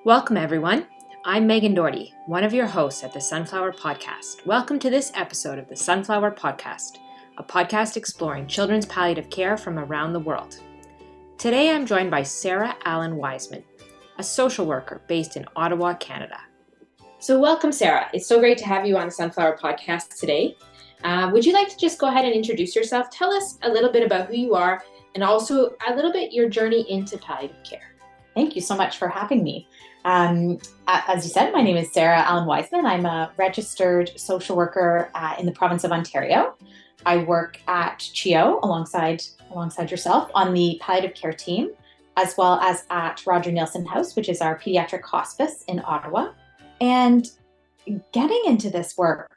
Welcome, everyone. I'm Megan Doherty, one of your hosts at the Sunflower Podcast. Welcome to this episode of the Sunflower Podcast, a podcast exploring children's palliative care from around the world. Today, I'm joined by Sarah Allan-Wiseman, a social worker based in Ottawa, Canada. So welcome, Sarah. It's so great to have you on the Sunflower Podcast today. Would you like to just go ahead and introduce yourself? Tell us a little bit about who you are and also a little bit your journey into palliative care. Thank you so much for having me. As you said, my name is Sarah Allan-Wiseman. I'm a registered social worker in the province of Ontario. I work at CHEO alongside yourself on the palliative care team, as well as at Roger Neilson House, which is our pediatric hospice in Ottawa. And getting into this work,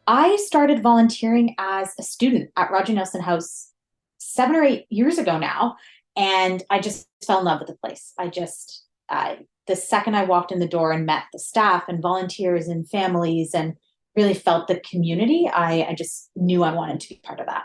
I started volunteering as a student at Roger Neilson House 7 or 8 years ago now. And I just fell in love with the place. The second I walked in the door and met the staff and volunteers and families and really felt the community, I just knew I wanted to be part of that.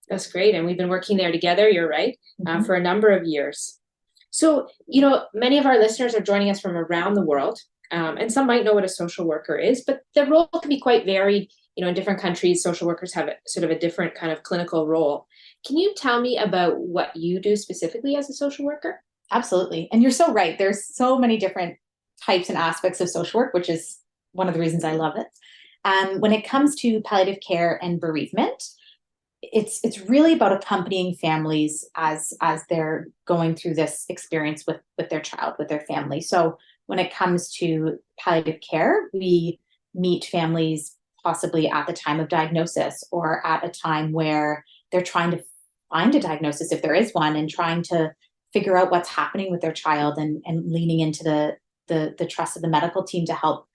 That's great. And we've been working there together, you're right, for a number of years. So, many of our listeners are joining us from around the world, and some might know what a social worker is, but the role can be quite varied. In different countries, social workers have sort of a different kind of clinical role. Can you tell me about what you do specifically as a social worker? Absolutely. And you're so right. There's so many different types and aspects of social work, which is one of the reasons I love it. When it comes to palliative care and bereavement, it's really about accompanying families as they're going through this experience with their child, with their family. So when it comes to palliative care, we meet families possibly at the time of diagnosis or at a time where they're trying to find a diagnosis, if there is one, and trying to figure out what's happening with their child and leaning into the trust of the medical team to help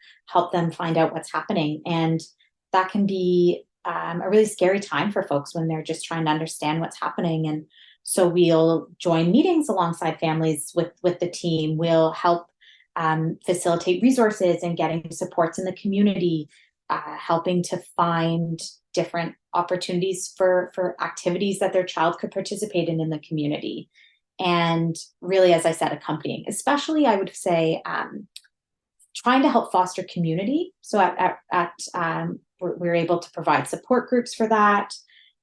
them find out what's happening. And that can be a really scary time for folks when they're just trying to understand what's happening. And so we'll join meetings alongside families with the team. We'll help facilitate resources and getting supports in the community, helping to find different opportunities for activities that their child could participate in the community. And really, as I said, accompanying, especially I would say, trying to help foster community. So we're able to provide support groups for that,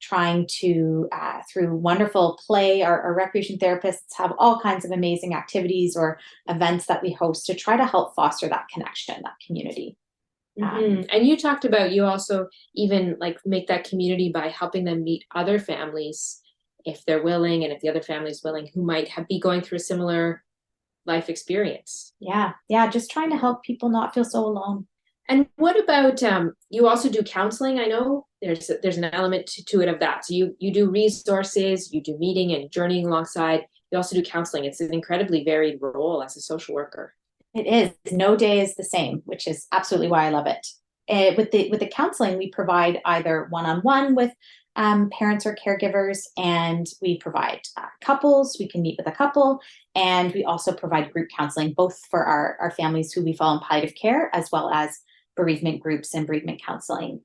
trying to, through wonderful play, our recreation therapists have all kinds of amazing activities or events that we host to try to help foster that connection, that community. And you talked about you also even make that community by helping them meet other families if they're willing, and if the other family is willing, who might be going through a similar life experience. Yeah, just trying to help people not feel so alone. And what about you also do counseling? I know there's an element to it of that. So you do resources, you do meeting and journeying alongside. You also do counseling. It's an incredibly varied role as a social worker. It is. No day is the same, which is absolutely why I love it. With the counseling, we provide either one-on-one with parents or caregivers, and we provide couples. We can meet with a couple, and we also provide group counseling, both for our families who we follow in palliative care, as well as bereavement groups and bereavement counseling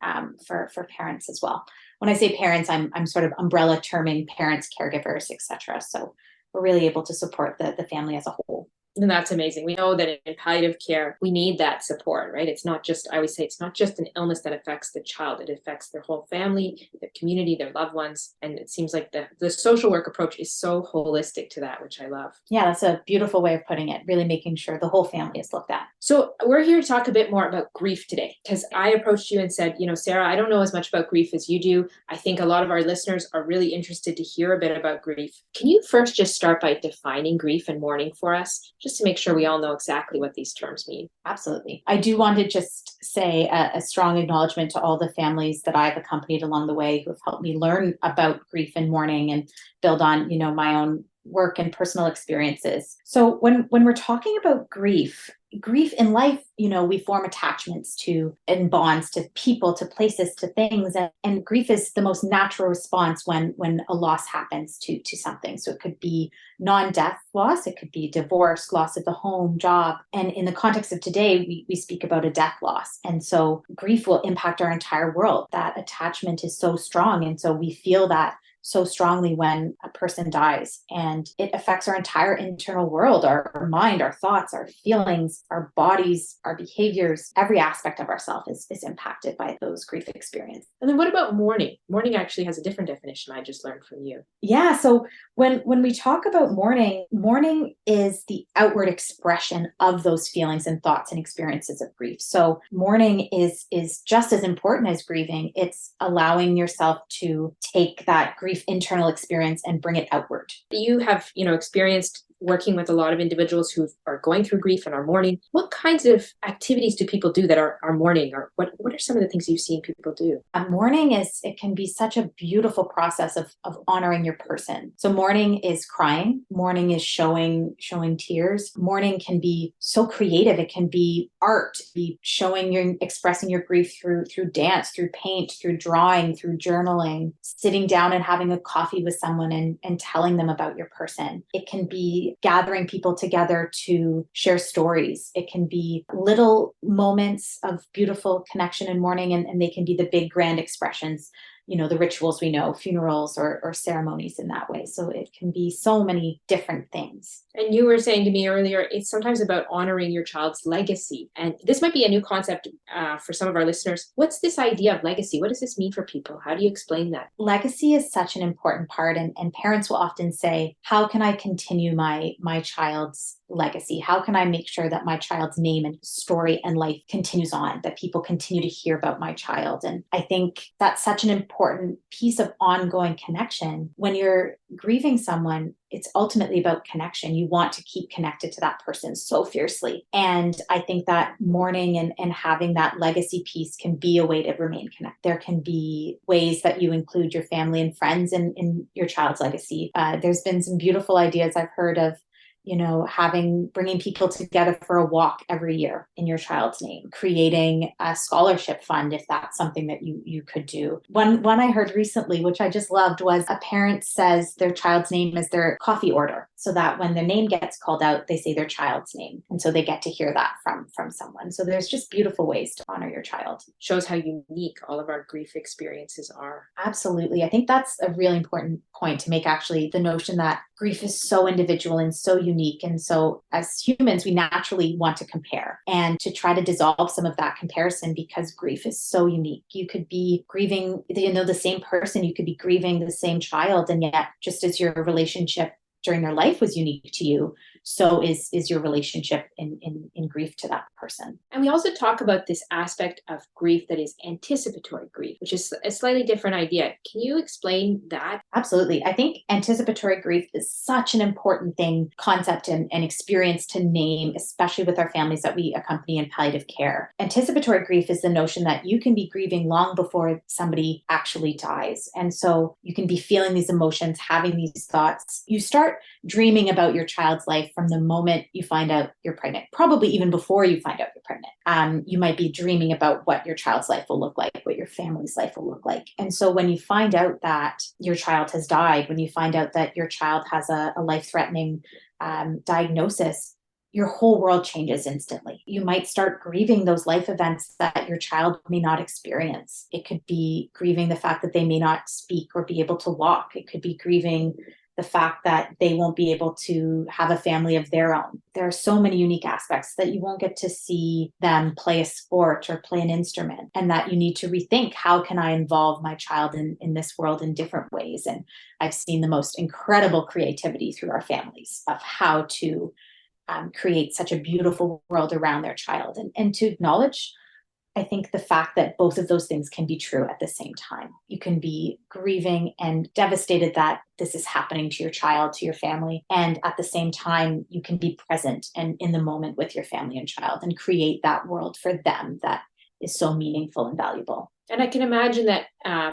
for parents as well. When I say parents, I'm sort of umbrella terming parents, caregivers, etc. So we're really able to support the family as a whole. And that's amazing. We know that in palliative care, we need that support, right? It's not just, I always say, it's not just an illness that affects the child. It affects their whole family, their community, their loved ones. And it seems like the social work approach is so holistic to that, which I love. Yeah, that's a beautiful way of putting it, really making sure the whole family is looked at. So we're here to talk a bit more about grief today, because I approached you and said, Sarah, I don't know as much about grief as you do. I think a lot of our listeners are really interested to hear a bit about grief. Can you first just start by defining grief and mourning for us, just to make sure we all know exactly what these terms mean? Absolutely. I do want to just say a strong acknowledgement to all the families that I've accompanied along the way who have helped me learn about grief and mourning and build on, my own work and personal experiences. So when we're talking about grief in life, we form attachments to and bonds to people, to places, to things. And grief is the most natural response when a loss happens to something. So it could be non-death loss, it could be divorce, loss of the home, job. And in the context of today, we speak about a death loss. And so grief will impact our entire world. That attachment is so strong. And so we feel that so strongly when a person dies, and it affects our entire internal world, our mind, our thoughts, our feelings, our bodies, our behaviors. Every aspect of ourself is impacted by those grief experiences. And then what about mourning? Mourning actually has a different definition I just learned from you. Yeah. So when we talk about mourning, mourning is the outward expression of those feelings and thoughts and experiences of grief. So mourning is just as important as grieving. It's allowing yourself to take that grief internal experience and bring it outward. You have, experienced working with a lot of individuals who are going through grief and are mourning. What kinds of activities do people do that are mourning, or what are some of the things you've seen people do? Mourning it can be such a beautiful process of honoring your person. So mourning is crying. Mourning is showing tears. Mourning can be so creative. It can be art, be expressing your grief through dance, through paint, through drawing, through journaling, sitting down and having a coffee with someone and telling them about your person. It can be gathering people together to share stories. It can be little moments of beautiful connection and mourning, and they can be the big grand expressions, the rituals we know, funerals or ceremonies in that way. So it can be so many different things. And you were saying to me earlier, it's sometimes about honoring your child's legacy. And this might be a new concept for some of our listeners. What's this idea of legacy? What does this mean for people? How do you explain that? Legacy is such an important part. And parents will often say, how can I continue my child's legacy? How can I make sure that my child's name and story and life continues on, that people continue to hear about my child? And I think that's such an important piece of ongoing connection. When you're grieving someone, it's ultimately about connection. You want to keep connected to that person so fiercely. And I think that mourning and having that legacy piece can be a way to remain connected. There can be ways that you include your family and friends in your child's legacy. There's been some beautiful ideas I've heard of, bringing people together for a walk every year in your child's name, creating a scholarship fund, if that's something that you could do. One I heard recently, which I just loved, was a parent says their child's name is their coffee order, so that when their name gets called out, they say their child's name. And so they get to hear that from someone. So there's just beautiful ways to honor your child. Shows how unique all of our grief experiences are. Absolutely. I think that's a really important point to make, actually, the notion that grief is so individual and so unique. And so as humans, we naturally want to compare and to try to dissolve some of that comparison, because grief is so unique. You could be grieving, the same person, you could be grieving the same child. And yet, just as your relationship during their life was unique to you, so is your relationship in grief to that person. And we also talk about this aspect of grief that is anticipatory grief, which is a slightly different idea. Can you explain that? Absolutely. I think anticipatory grief is such an important concept and experience to name, especially with our families that we accompany in palliative care. Anticipatory grief is the notion that you can be grieving long before somebody actually dies. And so you can be feeling these emotions, having these thoughts. You start dreaming about your child's life from the moment you find out you're pregnant, probably even before you find out you're pregnant. You might be dreaming about what your child's life will look like, what your family's life will look like. And so when you find out that your child has died, when you find out that your child has a life-threatening diagnosis, your whole world changes instantly. You might start grieving those life events that your child may not experience. It could be grieving the fact that they may not speak or be able to walk. It could be grieving the fact that they won't be able to have a family of their own. There are so many unique aspects that you won't get to see them play a sport or play an instrument, and that you need to rethink, how can I involve my child in this world in different ways? And I've seen the most incredible creativity through our families of how to create such a beautiful world around their child, and to acknowledge, I think, the fact that both of those things can be true at the same time. You can be grieving and devastated that this is happening to your child, to your family. And at the same time, you can be present and in the moment with your family and child and create that world for them that is so meaningful and valuable. And I can imagine that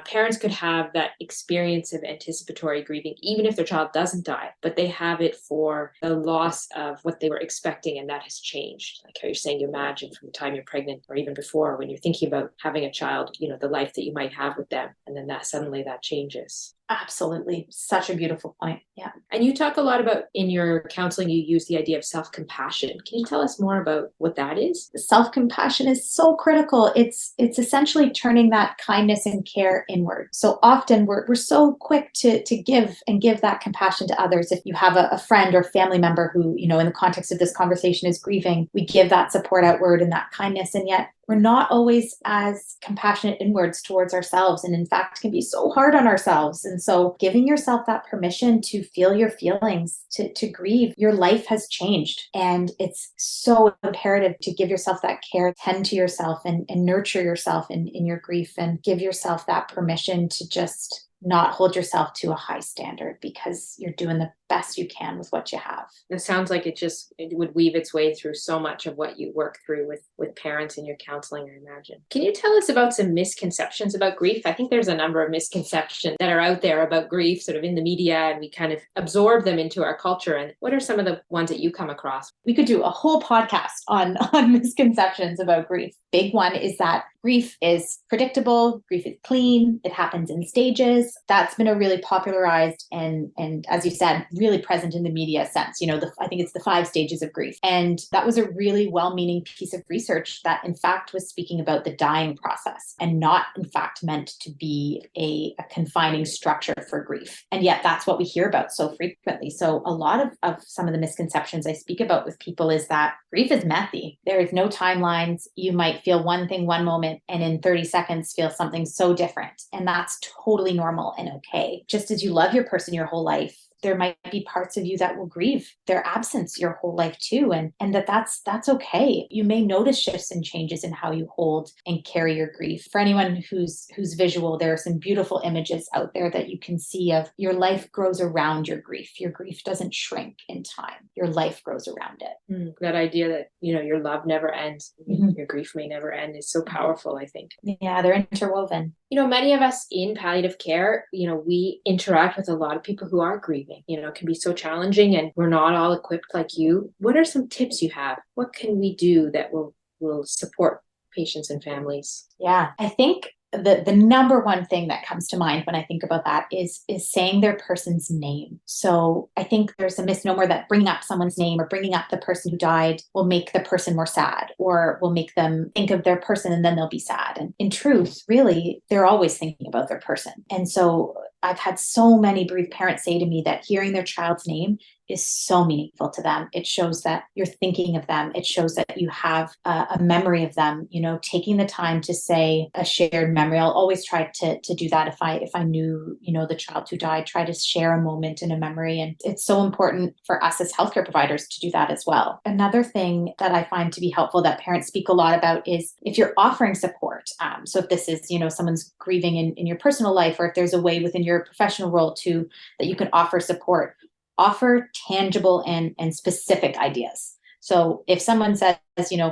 parents could have that experience of anticipatory grieving, even if their child doesn't die, but they have it for the loss of what they were expecting, and that has changed. Like how you're saying, you imagine from the time you're pregnant or even before, when you're thinking about having a child, the life that you might have with them, and then that suddenly that changes. Absolutely. Such a beautiful point. Yeah. And you talk a lot about, in your counseling, you use the idea of self-compassion. Can you tell us more about what that is? Self-compassion is so critical. It's essentially turning turning that kindness and care inward. So often we're so quick to give and give that compassion to others. If you have a friend or family member who, in the context of this conversation is grieving, we give that support outward and that kindness. And yet we're not always as compassionate inwards towards ourselves, and in fact can be so hard on ourselves. And so giving yourself that permission to feel your feelings, to grieve. Your life has changed, and it's so imperative to give yourself that care, tend to yourself, and nurture yourself in your grief, and give yourself that permission to just not hold yourself to a high standard, because you're doing the best you can with what you have. It sounds like it would weave its way through so much of what you work through with parents in your counseling, I imagine. Can you tell us about some misconceptions about grief? I think there's a number of misconceptions that are out there about grief, sort of in the media, and we kind of absorb them into our culture. And what are some of the ones that you come across? We could do a whole podcast on misconceptions about grief. Big one is that grief is predictable, grief is clean, it happens in stages. That's been a really popularized and as you said, really present in the media sense. I think it's the 5 stages of grief. And that was a really well-meaning piece of research that in fact was speaking about the dying process, and not in fact meant to be a confining structure for grief. And yet that's what we hear about so frequently. So a lot of some of the misconceptions I speak about with people is that grief is messy. There is no timelines. You might feel one thing one moment and in 30 seconds feel something so different. And that's totally normal and okay. Just as you love your person your whole life, there might be parts of you that will grieve their absence your whole life too. And that's okay. You may notice shifts and changes in how you hold and carry your grief. For anyone who's visual, there are some beautiful images out there that you can see of your life grows around your grief. Your grief doesn't shrink in time. Your life grows around it. That idea that, your love never ends, your grief may never end is so powerful, I think. Yeah, they're interwoven. Many of us in palliative care, we interact with a lot of people who are grieving. It can be so challenging, and we're not all equipped like you. What are some tips you have? What can we do that will support patients and families? Yeah, I think the number one thing that comes to mind when I think about that is saying their person's name. So I think there's a misnomer that bringing up someone's name or bringing up the person who died will make the person more sad, or will make them think of their person and then they'll be sad. And in truth, really, they're always thinking about their person. And so I've had so many bereaved parents say to me that hearing their child's name is so meaningful to them. It shows that you're thinking of them. It shows that you have a memory of them, taking the time to say a shared memory. I'll always try to do that if I knew, the child who died, try to share a moment in a memory. And it's so important for us as healthcare providers to do that as well. Another thing that I find to be helpful that parents speak a lot about is if you're offering support. So if this is, someone's grieving in your personal life, or if there's a way within your professional role too that you can offer support, offer tangible and specific ideas. So if someone says,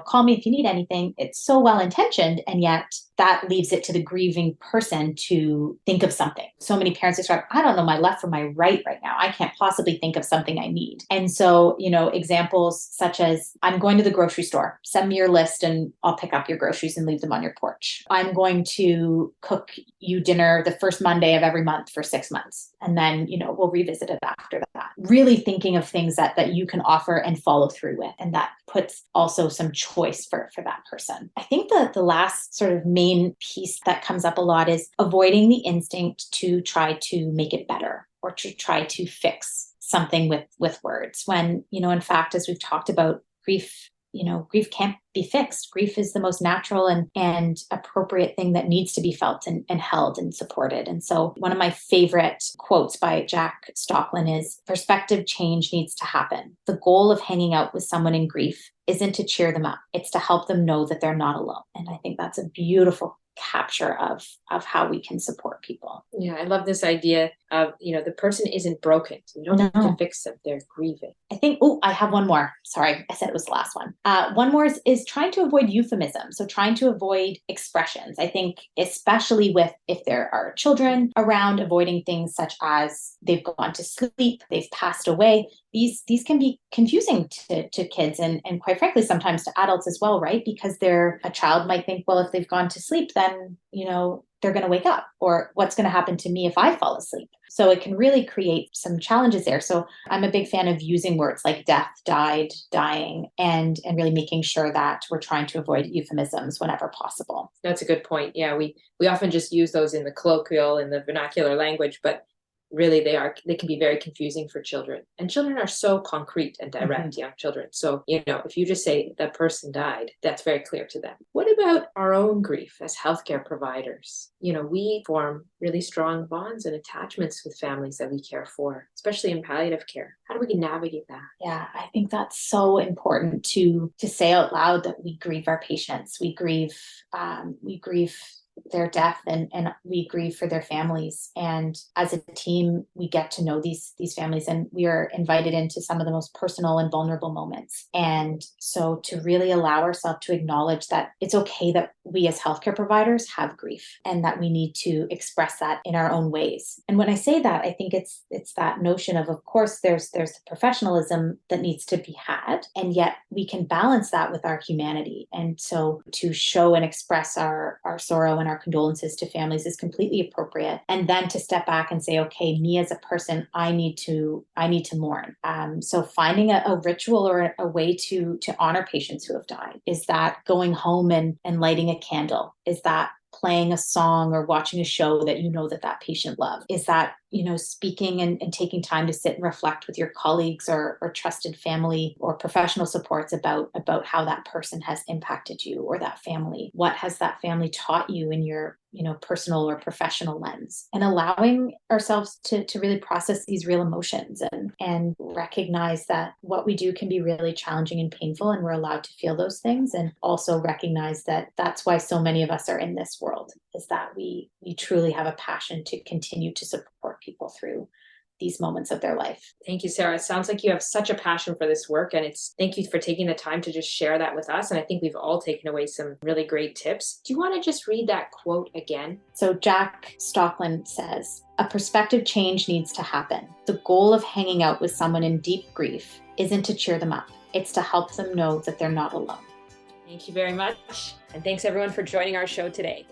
call me if you need anything, it's so well-intentioned, and yet that leaves it to the grieving person to think of something. So many parents describe, I don't know my left from my right now. I can't possibly think of something I need. And so, examples such as, I'm going to the grocery store, send me your list and I'll pick up your groceries and leave them on your porch. I'm going to cook you dinner the first Monday of every month for 6 months. And then, we'll revisit it after that. Really thinking of things that you can offer and follow through with. And that puts also some choice for that person. I think the last sort of main piece that comes up a lot is avoiding the instinct to try to make it better, or to try to fix something with words. When, in fact, as we've talked about, grief can't be fixed. Grief is the most natural and appropriate thing that needs to be felt and held and supported. And so one of my favorite quotes by Jack Stocklin is, perspective change needs to happen. The goal of hanging out with someone in grief isn't to cheer them up. It's to help them know that they're not alone. And I think that's a beautiful capture of how we can support people. Yeah, I love this idea of, the person isn't broken. So you don't have to fix them. They're grieving. I think, I have one more. Sorry, I said it was the last one. One more is trying to avoid euphemism. So trying to avoid expressions. I think especially if there are children around, avoiding things such as they've gone to sleep, they've passed away. These can be confusing to kids and quite frankly, sometimes to adults as well, right? Because a child might think, well, if they've gone to sleep, then, they're going to wake up, or what's going to happen to me if I fall asleep. So it can really create some challenges there. So I'm a big fan of using words like death, died, dying, and really making sure that we're trying to avoid euphemisms whenever possible. That's a good point. Yeah, we often just use those in the colloquial, in the vernacular language, but really they can be very confusing for children. And children are so concrete and direct, young children. So, if you just say that person died, that's very clear to them. What about our own grief as healthcare providers? We form really strong bonds and attachments with families that we care for, especially in palliative care. How do we navigate that? Yeah, I think that's so important to say out loud that we grieve our patients. We grieve their death, and we grieve for their families. And as a team, we get to know these families, and we are invited into some of the most personal and vulnerable moments. And so to really allow ourselves to acknowledge that it's okay that we as healthcare providers have grief, and that we need to express that in our own ways. And when I say that, I think it's that notion of course, there's the professionalism that needs to be had, and yet we can balance that with our humanity. And so to show and express our sorrow and our condolences to families is completely appropriate. And then to step back and say, okay, me as a person, I need to mourn. So finding a ritual or a way to honor patients who have died. Is that going home and lighting a candle? Is that playing a song or watching a show that that patient loved? Is that speaking and taking time to sit and reflect with your colleagues or trusted family or professional supports about how that person has impacted you, or that family? What has that family taught you in your personal or professional lens? And allowing ourselves to really process these real emotions and recognize that what we do can be really challenging and painful, and we're allowed to feel those things. And also recognize that that's why so many of us are in this world, is that we truly have a passion to continue to support people through these moments of their life. Thank you, Sarah. It sounds like you have such a passion for this work, and thank you for taking the time to just share that with us. And I think we've all taken away some really great tips. Do you want to just read that quote again? So Jack Stockland says, "A perspective change needs to happen. The goal of hanging out with someone in deep grief isn't to cheer them up. It's to help them know that they're not alone." Thank you very much. And thanks everyone for joining our show today.